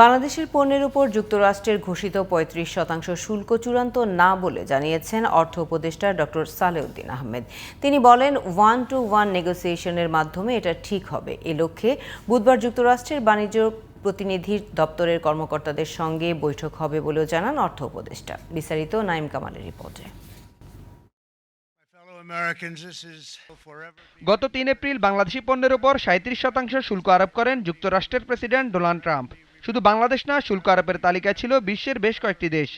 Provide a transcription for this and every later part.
বাংলাদেশের পণ্যের উপর যুক্তরাষ্ট্রের ঘোষিত ৩৫% শুল্ক চূড়ান্ত না বলে জানিয়েছেন অর্থ উপদেষ্টা ডক্টর সালেউদ্দিন আহমেদ। তিনি বলেন, 1-to-1 নেগোসিয়েশনের মাধ্যমে এটা ঠিক হবে। এ লক্ষ্যে বুধবার যুক্তরাষ্ট্রের বাণিজ্য প্রতিনিধি দপ্তরের কর্মকর্তাদের সঙ্গে বৈঠক হবে বলেও জানান অর্থ উপদেষ্টা। বিস্তারিত নাইম কামালের রিপোর্টে। গত ৩ এপ্রিল বাংলাদেশি পণ্যের উপর ৩৭% শুল্ক আরোপ করেন যুক্তরাষ্ট্রের প্রেসিডেন্ট ডোনাল্ড ট্রাম্প। শুধু বাংলাদেশ না, শুল্ক আরোপের তালিকায় ছিল বিশ্বের বেশ কয়েকটি দেশ।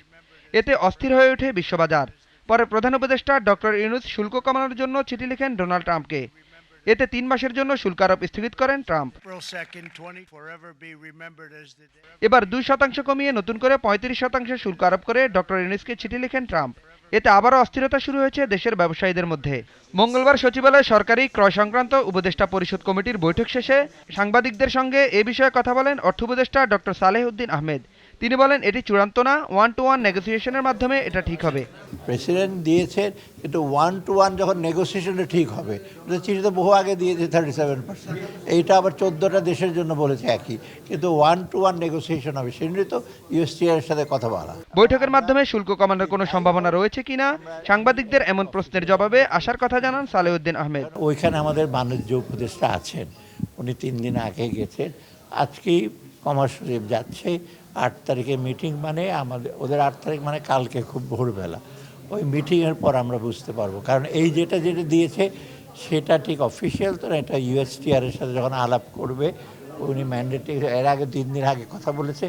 এতে অস্থির হয়ে ওঠে বিশ্ববাজার। পরে প্রধান উপদেষ্টা ডক্টর ইউনূস শুল্ক কমানোর জন্য চিঠি লিখেন ডোনাল্ড ট্রাম্পকে। এতে ৩ মাসের জন্য শুল্ক আরোপ স্থগিত করেন ট্রাম্প। এবার 2% কমিয়ে নতুন করে 35% শুল্ক আরোপ করে ডক্টর ইউনূসকে চিঠি লিখেন ট্রাম্প। এতে আবারও অস্থিরতা শুরু হয়েছে দেশের ব্যবসায়ীদের মধ্যে। মঙ্গলবার সচিবালয়ে সরকারি ক্রয় সংক্রান্ত উপদেষ্টা পরিষদ কমিটির বৈঠক শেষে সাংবাদিকদের সঙ্গে এ বিষয়ে কথা বলেন অর্থ উপদেষ্টা ডক্টর সালেহউদ্দিন আহমেদ। তিনি বলেন, এটি চূড়ান্ত না, 1-to-1 নেগোসিয়েশনের মাধ্যমে এটা ঠিক হবে। প্রেসিডেন্ট দিয়েছেন, কিন্তু 1-to-1 যখন নেগোসিয়েশনে ঠিক হবে, এটা চিঠিতে বহু আগে দিয়েছে 37%। এইটা আবার 14টা দেশের জন্য বলেছে একই, কিন্তু 1-to-1 নেগোসিয়েশন হবে, সেজন্যই তো ইউএসটিআর এর সাথে কথা বলা। বৈঠকের মাধ্যমে শুল্ক কমানোর কোনো সম্ভাবনা রয়েছে কিনা সাংবাদিকদের এমন প্রশ্নের জবাবে আসার কথা জানান সালেউদ্দিন আহমেদ। ওইখানে আমাদের বাণিজ্য উপদেষ্টা আছেন, উনি 3 দিন আগে গেছেন। আজকেই কমার্স শরীফ যাচ্ছে। 8 তারিখে মিটিং, মানে আমাদের ওদের 8 তারিখ মানে কালকে খুব ভোরবেলা। ওই মিটিংয়ের পর আমরা বুঝতে পারবো, কারণ এই যেটা দিয়েছে সেটা ঠিক অফিসিয়াল তো না। এটা ইউএসটিআর এর সাথে যখন আলাপ করবে, উনি ম্যান্ডেট এর আগে 3 দিন আগে কথা বলেছে,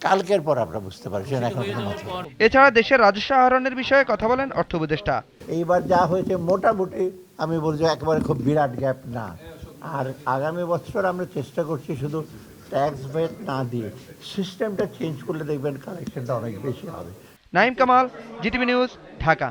কালকের পর আমরা বুঝতে পারছি না এখন কোনো মতে। এছাড়া দেশের রাজস্ব আহরণের বিষয়ে কথা বলেন অর্থ উপদেষ্টা। এইবার যা হয়েছে মোটামুটি আমি বলছি একেবারে খুব বিরাট গ্যাপ না। আর আগামী বছর আমরা চেষ্টা করছি শুধু ট্যাক্স ভ্যাট না দিয়ে সিস্টেমটা চেঞ্জ করলে দেখবেন কালেকশনটা অনেক বেশি হবে। Naim Kamal, GTV news, Dhaka.